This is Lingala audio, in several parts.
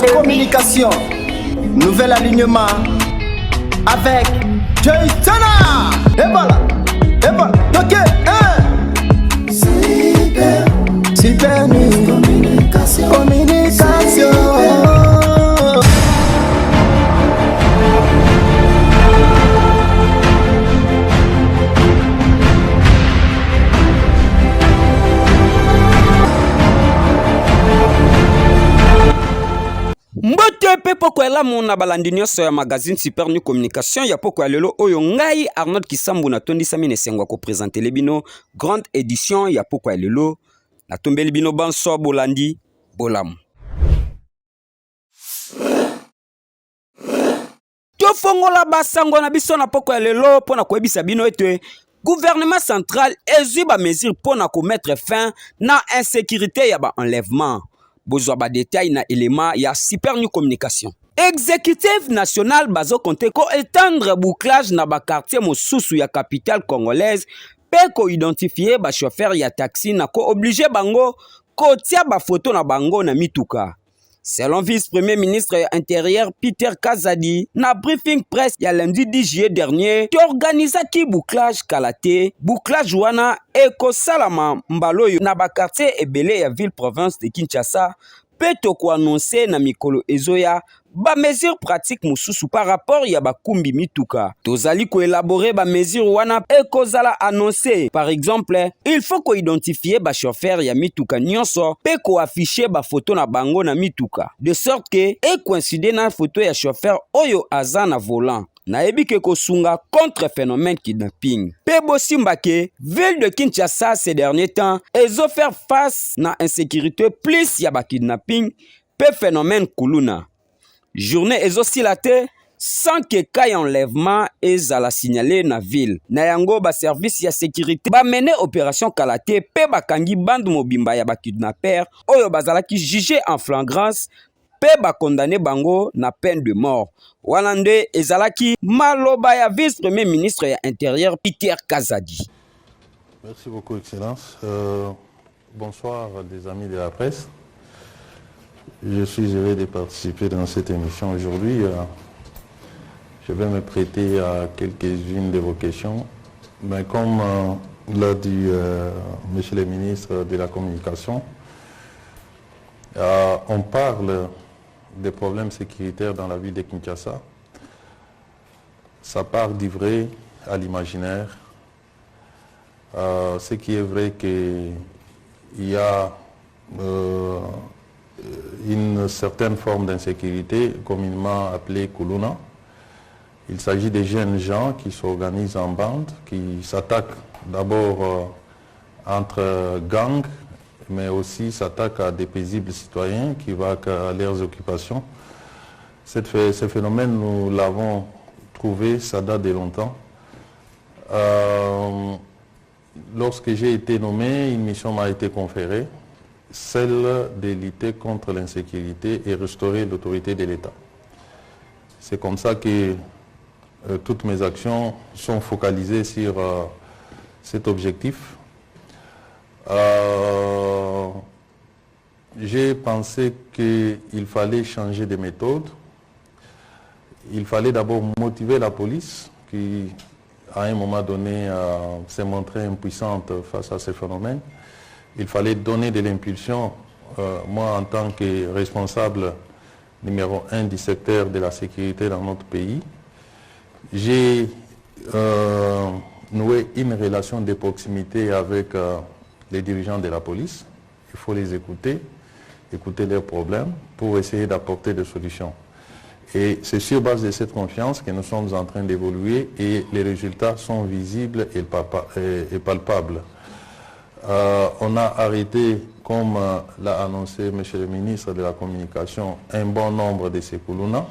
Communication, nouvel alignement avec Jason. Et voilà, ok, Super Nuit Communication. Mbote pe poko ela mona balandi nyonso ya magazine Super Nuit Communication ya poko ya lelo oyo ngai Arnold Kisambu na tondisami nesengwa ko présenter bino grande édition ya poko ya lelo na tombeli bino banso bolandi bolamu. Tofongola basango na biso na poko ya lelo pona koyebisa bino ete gouvernement central ezwi ba mesure pona ko mettre fin na insécurité ya ba enlèvement. Bozwa ba détail na élément ya Super Nuit Communication. Exécutif national bazo compter ko étendre bouclage na ba quartier mosusu ya capitale congolaise pe ko identifier ba chauffeur ya taxi na ko obliger bango ko tia ba photo na bango na mituka. Selon vice-premier ministre intérieur Peter Kazadi, na briefing presse ya lundi 10 juillet dernier, qui organisa ki bouclage kalate, bouclage wana eko salama mbaloyo na ba quartier ebele ya ville province de Kinshasa, pe toko annoncer na mikolo ezoya ba mesure pratique mususu par rapport ya ba kumbi mituka. Tozali ko élaborer ba mesure wana eko zala annoncer. Par exemple, il faut ko identifier ba chauffeur ya mituka nyonso pe ko afficher ba photo na bango na mituka. De sorte que e coïncider na photo ya chauffeur oyo aza na volant. Na ebike ko sunga contre phénomène kidnapping. Pe bosimba ke ville de Kinshasa ces derniers temps ezo faire face na insécurité plus ya ba kidnapping pe phénomène kuluna. Journée ezosilate sans que cas enlèvement ezala signalé na ville. Na yango ba service ya sécurité ba mener opération kalate pe bakangi bande mobimba ya ba kidnapper oyo bazalaki jugé en flagrance pe ba condamné bango na peine de mort. Walande ezalaki maloba ya vice-premier ministre ya intérieur Peter Kazadi. Merci beaucoup, Excellence. Bonsoir les amis de la presse. Je suis heureux de participer dans cette émission aujourd'hui. Je vais me prêter à quelques-unes de vos questions. Mais comme l'a dit Monsieur le ministre de la Communication, on parle des problèmes sécuritaires dans la ville de Kinshasa. Ça part du vrai à l'imaginaire. Ce qui est vrai qu'il y a une certaine forme d'insécurité, communément appelée Kuluna. Il s'agit de jeunes gens qui s'organisent en bande, qui s'attaquent d'abord entre gangs, mais aussi s'attaquent à des paisibles citoyens qui vont à leurs occupations. Ce phénomène, nous l'avons trouvé, ça date de longtemps. Lorsque j'ai été nommé, une mission m'a été conférée, celle de lutter contre l'insécurité et restaurer l'autorité de l'État. C'est comme ça que toutes mes actions sont focalisées sur cet objectif. J'ai pensé qu'il fallait changer de méthode. Il fallait d'abord motiver la police qui, à un moment donné, s'est montrée impuissante face à ces phénomènes. Il fallait donner de l'impulsion, moi en tant que responsable numéro 1 du secteur de la sécurité dans notre pays. J'ai noué une relation de proximité avec les dirigeants de la police. Il faut les écouter leurs problèmes pour essayer d'apporter des solutions. Et c'est sur base de cette confiance que nous sommes en train d'évoluer et les résultats sont visibles et palpables. On a arrêté, comme l'a annoncé M. le ministre de la Communication, un bon nombre de ces Kuluna.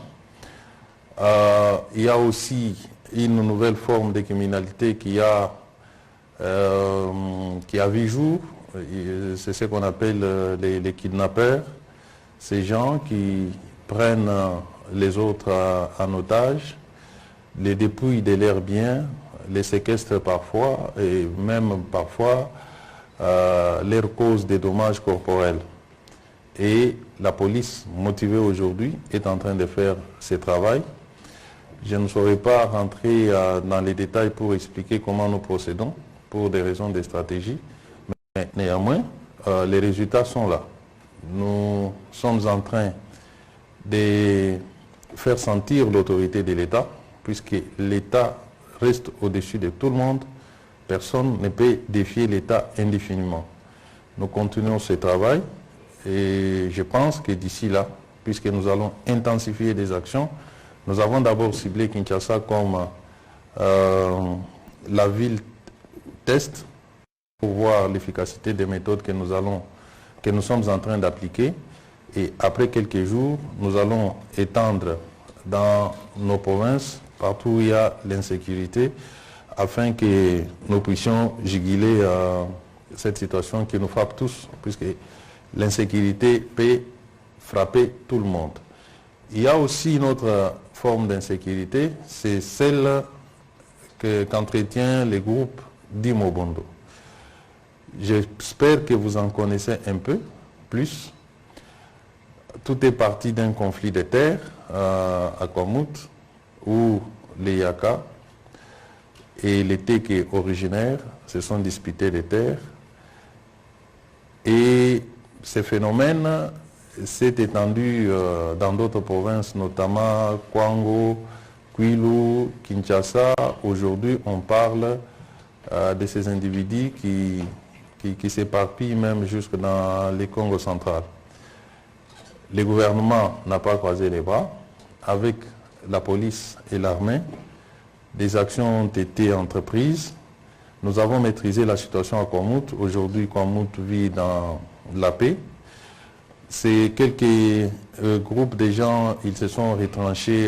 Il y a aussi une nouvelle forme de criminalité qui a vu jour. C'est ce qu'on appelle les kidnappeurs. Ces gens qui prennent les autres en otage, les dépouillent de leurs biens, les séquestrent parfois et même parfois leur cause des dommages corporels. Et la police, motivée aujourd'hui, est en train de faire ce travail. Je ne saurais pas rentrer dans les détails pour expliquer comment nous procédons, pour des raisons de stratégie. Mais néanmoins, les résultats sont là. Nous sommes en train de faire sentir l'autorité de l'État, puisque l'État reste au-dessus de tout le monde. Personne ne peut défier l'État indéfiniment. Nous continuons ce travail et je pense que d'ici là, puisque nous allons intensifier des actions, nous avons d'abord ciblé Kinshasa comme la ville test pour voir l'efficacité des méthodes que nous sommes en train d'appliquer. Et après quelques jours, nous allons étendre dans nos provinces, partout où il y a l'insécurité, afin que nous puissions juguler cette situation qui nous frappe tous, puisque l'insécurité peut frapper tout le monde. Il y a aussi une autre forme d'insécurité, c'est celle qu'entretient les groupes d'Imobondo. J'espère que vous en connaissez un peu plus. Tout est parti d'un conflit de terres à Kwamut, où les Yaka et les Teke originaires se sont disputés des terres. Et ce phénomène s'est étendu dans d'autres provinces, notamment Kwango, Kwilu, Kinshasa. Aujourd'hui, on parle de ces individus qui s'éparpillent même jusque dans les Congo central. Le gouvernement n'a pas croisé les bras. Avec la police et l'armée, des actions ont été entreprises. Nous avons maîtrisé la situation à Kwamut. Aujourd'hui, Kwamut vit dans la paix. C'est quelques groupes de gens, ils se sont retranchés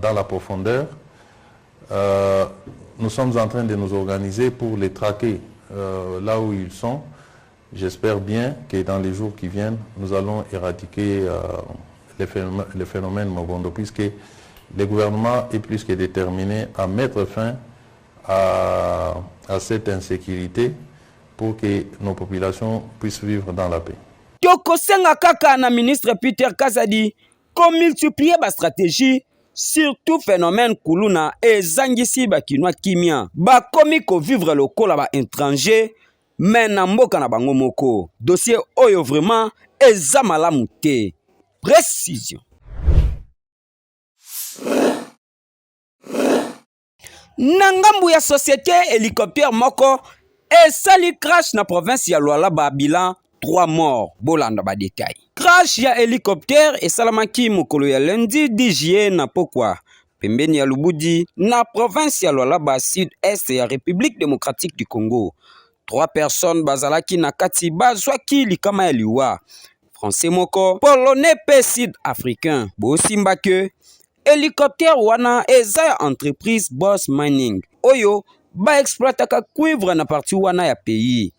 dans la profondeur. Nous sommes en train de nous organiser pour les traquer là où ils sont. J'espère bien que dans les jours qui viennent, nous allons éradiquer le phénomène Mobondo, puisque le gouvernement est plus que déterminé à mettre fin à cette insécurité pour que nos populations puissent vivre dans la paix. Tokosenga kaka na ministre Peter Kazadi ko multiplier ba stratégie surtout phénomène kuluna et zangisi ba kinwa kimia ba komi ko vivre lokola ba étranger mais na mboka na bango moko dossier oyo vraiment eza malamu te. Précision. Nangambu ya société hélicoptère moko esali crash na province ya Lualaba bilan 3 morts. Bolanda ba détail. Crash ya hélicoptère esalamaki mokolo ya lundi 10 juillet na pokwa pembeni ya Lubudi na province ya Lualaba sud-est ya République démocratique du Congo. 3 personnes bazalaki na kati bazwaki likama ya liwa. Français moko, polonais pe sud-africain. Bosimba ke hélicoptère wana eza entreprise Boss Mining. Oyo ba exploitaka cuivre na parti wana ya pays.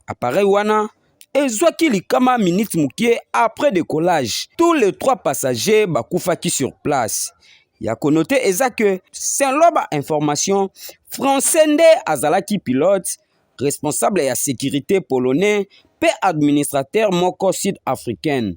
Appareil wana ezwaki likama minute mukie après décollage. Tous les 3 passagers bakufaki sur place. Ya konote eza que selon ba information français nde azalaki pilote responsable ya sécurité polonais pe administrateur moko sud-africaine.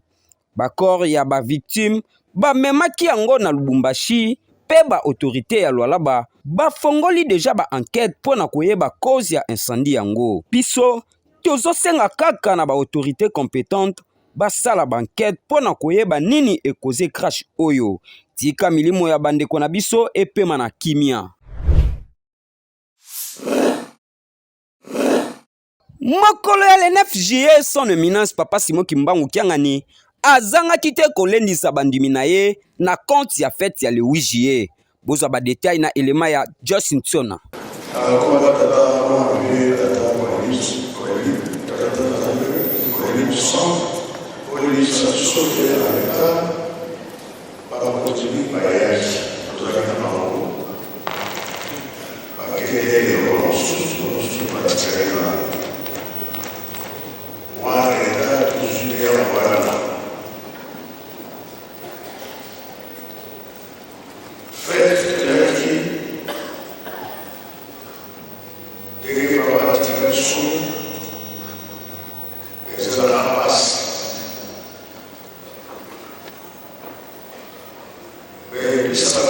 Bakor ya ba victime ba memaki yango na Lubumbashi pe ba autorité ya Lualaba ba fongoli déjà ba enquête pona koyeba cause ya incendie yango. Biso tozosenga kaka na ba autorité compétente basala ba enquête pona koyeba nini ekoze crash oyo. Tika milimo ya bandeko na biso epema na kimia. Mokolo ya le 9 juillet son éminence Papa Simon Kimbangu Kiangani azanga kite kolendisa bandimi na ye na compte ya fête ya le 8 juillet. Bozwa ba détail na elema ya Justin Tsona. Maladie.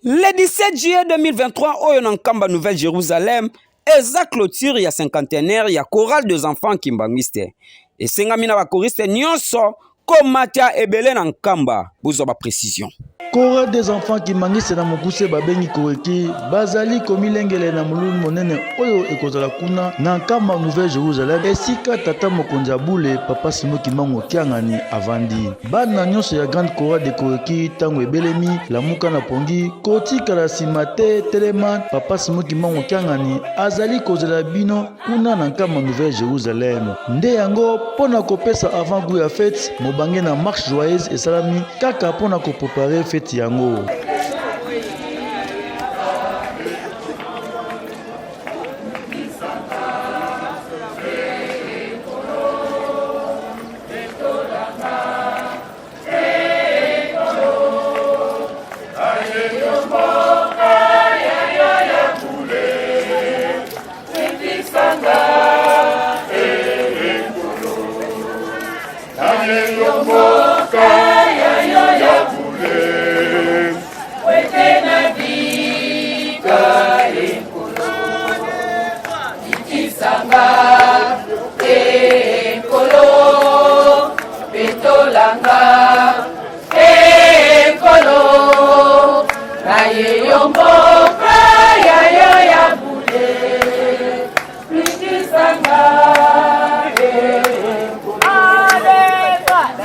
Le 17 juillet 2023, oyo na Nkamba Nouvelle-Jérusalem, eza clôture ya 51aire ya chorale des enfants kimbangiste. Esengami na bakoriste nyonso komata ebele na Nkamba. Bozwa ba précision. Chorale des enfants kimbangiste na mokuse babengi koreki bazali komilengele na mululu monene oyo ekozala kuna na Nkamba Nouvelle-Jérusalem esika tata mokonzi abule papa Simon Kimbangu Kiangani avandi. Bana nyonso ya grande chorale de koreki tango ebelemi lamuka na pongi kotika la simate telema papa Simon Kimbangu Kiangani azali kozela bino kuna na Nkamba Nouvelle-Jérusalem. Nde yango pona kopesa avant goût ya fête mobange na marche joyeuse esalami kaka pona ko préparer fête yango.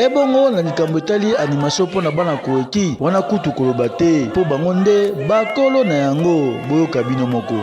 Ebongo na likambo etali animation pona bana koreki wana kutu koloba te po bango nde bakolo na yango boyoka bino moko.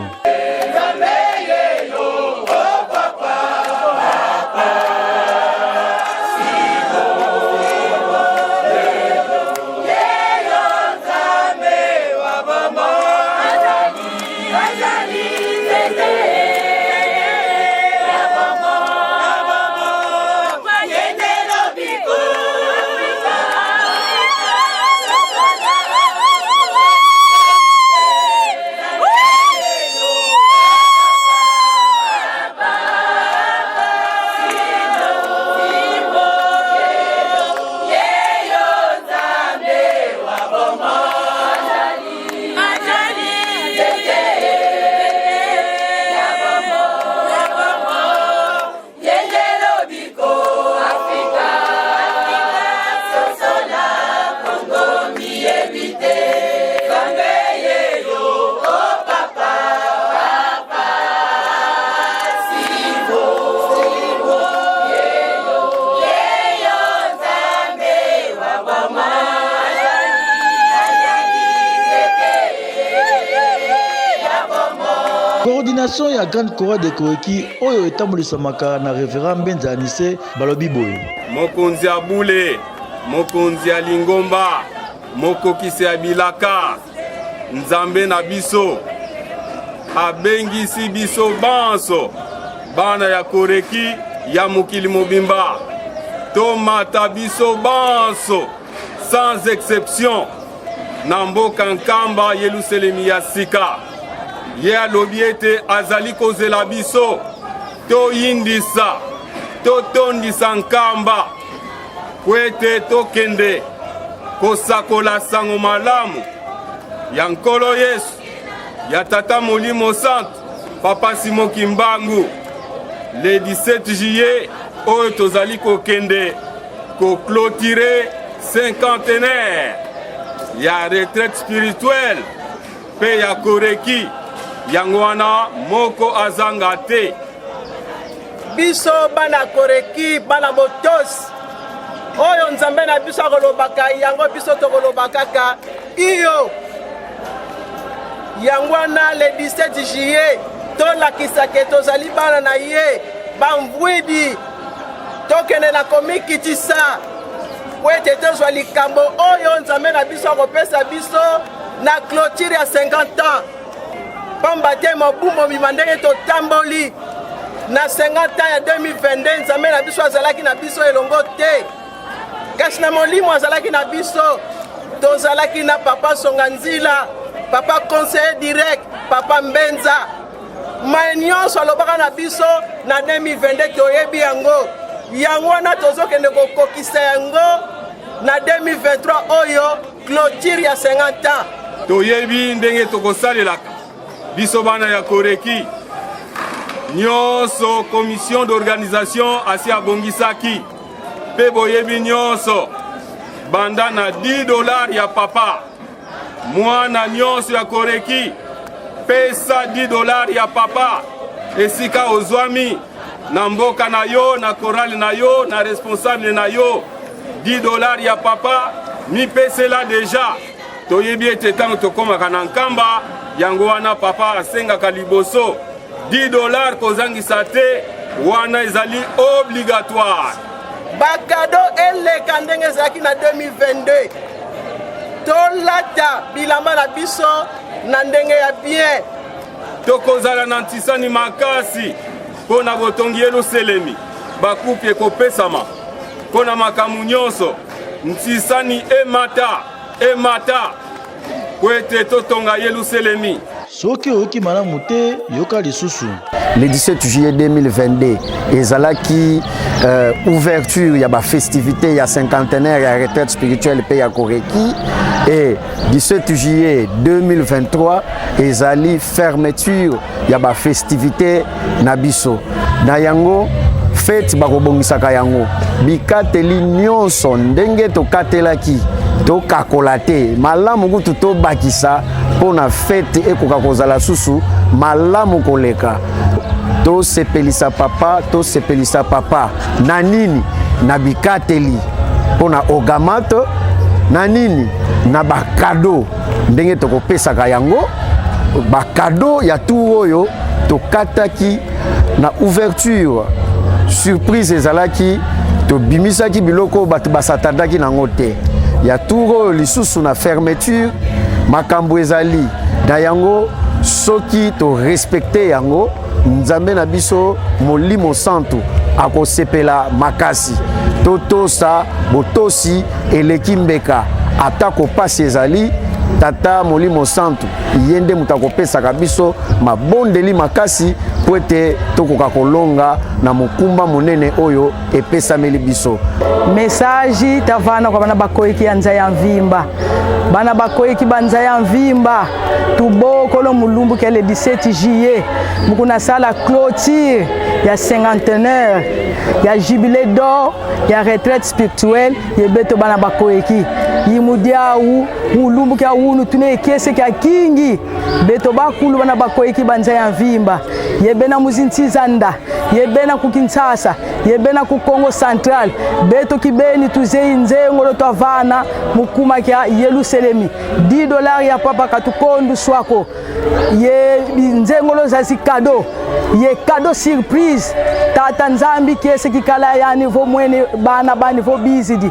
Coordination ya grande chorale de koreki oyo etambulisamaka na révérend Mbenza Anise balobi boye. Mokonzi abule, mokonzi ya Lingomba, mokokisi ya Bilaka, Nzambe na biso, abengisi biso banso, bana ya koreki ya mokili mobimba, tomata biso banso, sans exception, na mboka Nkamba Yelusalemi ya sika. Ye alobi ete azali kozela biso to yindisa to tondisa Nkamba kwete tokende kosakola sango malamu ya nkolo Yesu ya tata Molimo Santo papa Simon Kimbangu le 17 juillet oyo tozali kokende ko clôturer 50aire ya retraite spirituelle pe ya koreki yango wana moko azanga te. Biso bana koreki bana motos oyo Nzambe na biso akolobaka yango biso tokolobaka kaka iyo yango wana le 17 juillet tolakisaka tozali bana na ye bamvwidi tokende na komikitisa po ete tozwa likambo oyo Nzambe na biso akopesa biso na clôture ya 50 ans pamba te mobumo bima ndenge totamboli na 50 ans ya 2022 Nzambe na biso azalaki na biso elongo te kasi na molimo azalaki na biso tozalaki na papa Songa Nzila papa conseiller direct papa Mbenza mai nyonso alobaka na biso na 2022 toyebi yango yango wana tozokende kokokisa yango na 2023 oyo clôture ya 50 ans toyebi ndenge tokosalelaka biso bana ya koreki nyonso commission d'organisation asi abongisaki mpe boyebi nyonso banda na $10 ya papa mwana nyonso ya koreki pesa $10 ya papa esika ozwami na mboka na yo na korali na yo na responsable na yo $10 ya papa mipesela deja toyebi ete ntango tokomaka na nkamba yango wana papa asengaka liboso $10 kozangisa te wana ezali obligatoire bakado eleka ndenge ezalaki na 2022 tolata bilamba na biso na ndenge ya bien tokozala na ntisani makasi mpo na botongi Yelusalemi bakupi ekopesama mpo na makambo nyonso ntisani emata po ete totonga Yelusalemi. soki oyoki malamu te yoka lisusu. Le 17 juillet 2022 ezalaki ouverture ya bafestivité ya cinquantenaire ya retraite spirituelle mpe ya koreki et 17 juillet 2023 ezali fermeture ya bafestivité na biso na yango fete bakobongisaka yango bikateli nyonso ndenge tokatelaki tokakola te malamu kutu tobakisa mpo na fete ekoka kozala susu malamu koleka tosepelisa papa na nini na bikateli mpo na ogamato na nini na bakado ndenge tokopesaka yango bakado ya tu oyo tokataki na ouverture surprise ezalaki tobimisaki biloko bato basatardaki nango te ya tour oyo lisusu na fermeture makambo ezali na yango soki to respecte yango nzambe na biso molimo santu akosepela makasi totosa botosi eleki mbeka ata kopasi ezali tata molimo santu yende mutakopesaka biso mabondeli makasi po ete tokoka kolonga na mokumba monene oyo epesameli biso. Message tavana kwa bana bakoyeki ya nza ya mvimba bana bakoyeki banza ya mvimba tubokolo mulumbu ke le 17 juillet mukuna sala clôture ya cinquantenaire ya jubilé d'or ya retraite spirituelle yebeto bana bakoyeki yimudiawu mulumbu ke wunu tune ekese ke kingi beto bakulu bana bakoyeki banza ya mvimba yebena muzintsizanda yebena ku Kinshasa yebena ku Congo Central beto kibeni tuzei nzengo twavana mukuma kya Yelusalemi $10 ya papa katukondu swako ye nzengo zazi kado ye kado surprise tata nzambi kese kikala ya niveau mwene bana ba niveau bizidi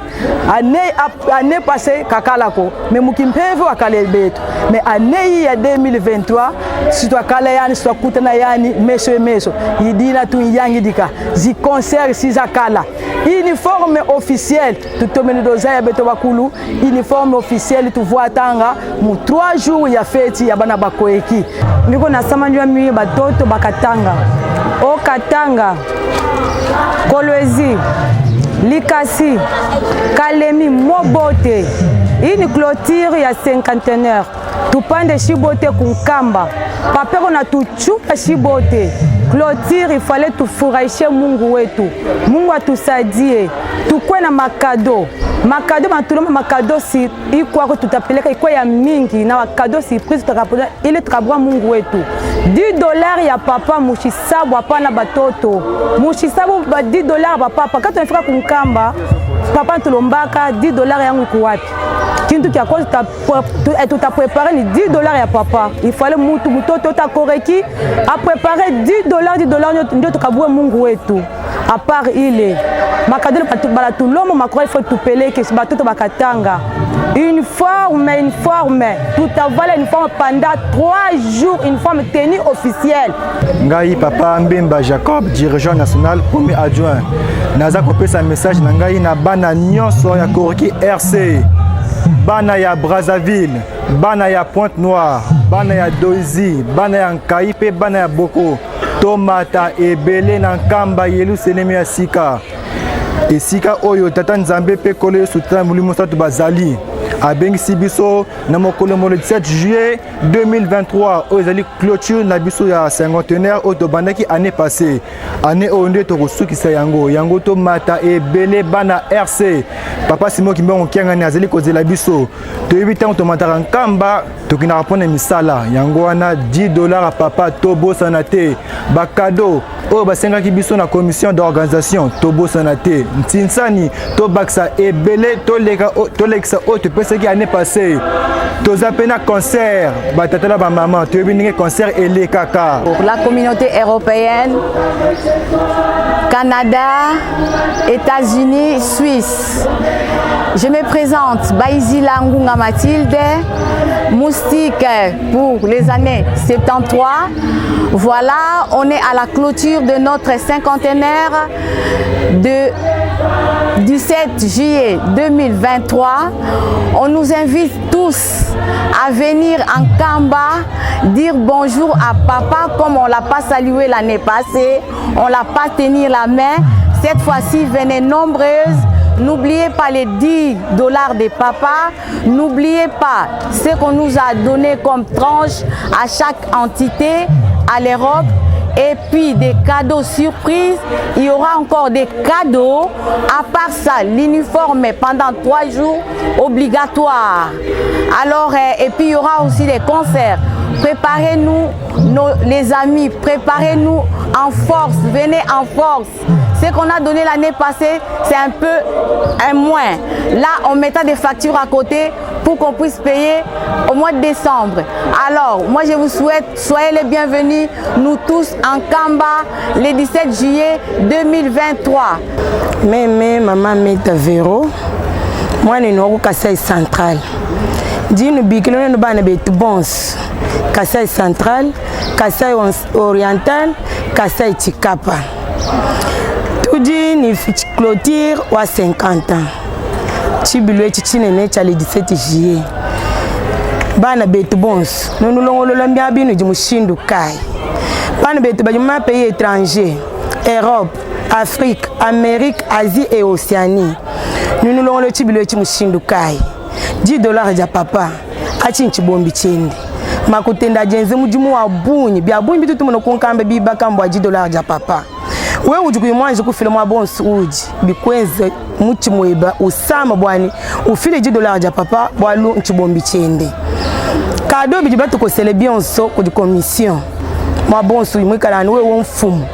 année passée kakalako mais mukimpevu akale beto mais année ya 2023 sitwa kala yani sitwa kutana yani meso yidina tu yangi dika zi concert sizakala uniforme officiel tutomeni dozaya beto bakulu uniforme officiel tu voatanga mu 3 jours ya fête ya bana bakoeki niko na samanjwa mi batoto bakatanga o katanga Kolwezi Likasi Kalemi Mobote ini clôture ya cinquantenaire tupande shibote kunkamba papero na tuchupa shibote clôture ifale tufurahishe Mungu wetu Mungu atusaidie tukwe na makado matuloma makado si iko tutapeleka iko ya mingi na makado surprise tutakapola ile tukabwa Mungu wetu $10 ya papa mushisabu hapana batoto mushisabu $10 ba papa kato nifika kunkamba papa tulombaka $10 yangu kuwapi kintu kia kwa tutaprepare ni $10 ya papa il fallait mutoto takoreki a préparer $10 ndio tukabwe Mungu wetu à part ile makadelo bala tulomo makoro il faut tupeleke batoto bakatanga uniforme tout avala uniforme pendant 3 jours uniforme tenue officielle ngai papa Mbemba Jacob dirigeant national premier adjoint naza kopesa message na ngai na bana nyonso ya Koreki RC bana ya Brazzaville bana ya Pointe Noire bana ya Doizi bana ya Nkai pe bana ya Boko tomata ebele na nkamba Yelusalemi ya sika esika oyo tata nzambe pe kole sutana mulimo satu bazali abengisi biso na mokolo le 17 juillet 2023 oyo ezali clôture na biso ya cinquantenaire oyo tobandaki année passée année oyo nde tokosukisa yango tomata ebele bana RC papa Simon Kimbangu Kiangani azali kozela biso toyebi ntango tomataka nkamba tokendaka mpona misala yango wana $10 à papa tobosana te bakado oyo basengaki biso na commission d'organisation tobosana te ntinsani tobakisa ebele tolekisa oyo topesaki année passée toza mpe na concert batata na bamama toyebi ndenge concert elekaka. Pour la communauté européenne, Canada, États-Unis, Suisse. Je me présente Baizi Langunga Mathilde, moustique pour les années 73. Voilà, on est à la clôture de notre cinquantenaire du 7 juillet 2023. On nous invite tous à venir en Kamba, dire bonjour à papa comme on ne l'a pas salué l'année passée, on ne l'a pas tenu la main. Cette fois-ci, venez nombreuses. N'oubliez pas les $10 de papa. N'oubliez pas ce qu'on nous a donné comme tranche à chaque entité, à l'Europe. Et puis des cadeaux surprises. Il y aura encore des cadeaux. À part ça, l'uniforme pendant 3 jours obligatoire. Alors, et puis il y aura aussi des concerts. Préparez-nous, les amis, préparez-nous en force. Venez en force. Ce qu'on a donné l'année passée, c'est un peu un moins. Là, on mettra des factures à côté pour qu'on puisse payer au mois de décembre. Alors, moi, je vous souhaite, soyez les bienvenus, nous tous en Kamba, le 17 juillet 2023. Meme, maman, meta Véro, moi, je suis Kasai Central. Dino bikilo no bana betu bons. Kasai Central, Kasai Oriental, Kasai Chikapa. Tudi ni clôture wa 50 ans. Chibilwe chichinene cha le 17 juillet. Bana betu bons. Nous longolola mbia binu jimushindu kai. Bana betu bajuma pays étrangers, Europe, Afrique, Amérique, Asie et Océanie. Nous longolo chibilwe chimushindu kai. $10 ya papa. Achi nchibombi chende. Makutenda jenze mujimu wa bunyi. Bia bunyi bitu tumuno kunkambe bibaka mbwa $10 ya papa. We ujuku imwanji kufile mwa bonsu uji bikwenze muchi mweba usama bwani ufile $10 ya papa bwalu nchibombi chende kado bijiba tuko celebionso ku commission mwa bonsu imwikalani we wonfumu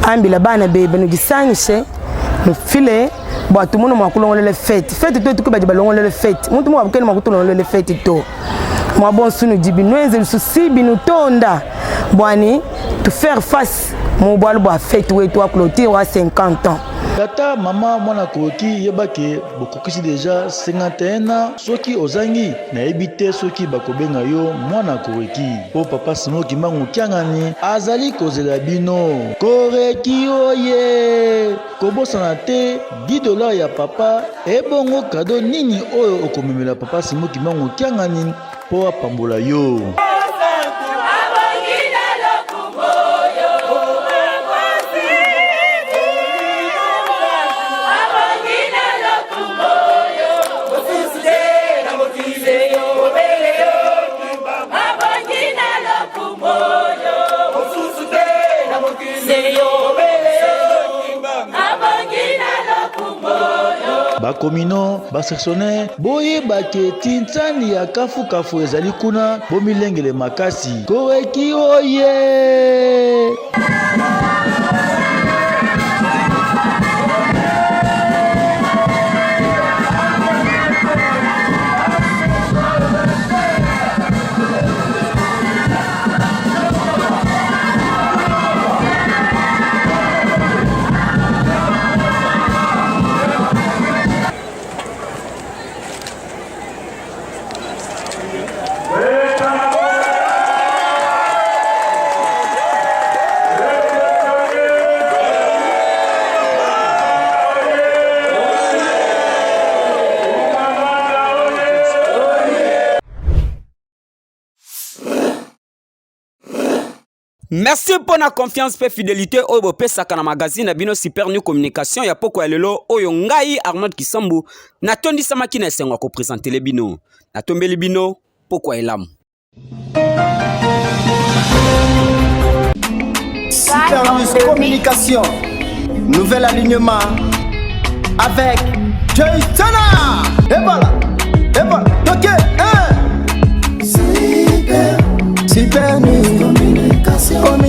ambila bana bebe nugisanyishe nufile bwatu muno mwakulongolele fete to tukuba jiba longolele fete muntu mwa bukeni mwakutulongolele fete to mwa bonsu nujibi nwenze lususibi nutonda bwani to faire face mon boile bois fête ou toi clôture à 50 ans. Tata mama mwana koki yebake bokokisi déjà 51 ans soki ozangi na ebite soki bakobenga yo mwana koki po papa Simon Kimbangu Kiangani azali kozela bino koreki oye kobosana te $10 ya papa ebongo kado nini oyo okomemela papa Simon Kimbangu Kiangani po apambola yo. Bakomino, basectionnaire, boye bake tintani ya kafu ezali kuna bomilengele makasi. Koreki oye! Merci pour la confiance et fidélité au bopesaka na magazine bino Super New Communication ya poko ya lelo oyo ngai Arnold Kisambu natondi samaki na esengo ko présenter le bino natombeli bino poko ya elamu. Super News Communication, nouvel alignement avec Jason. Et voilà, ok, Super News Communication.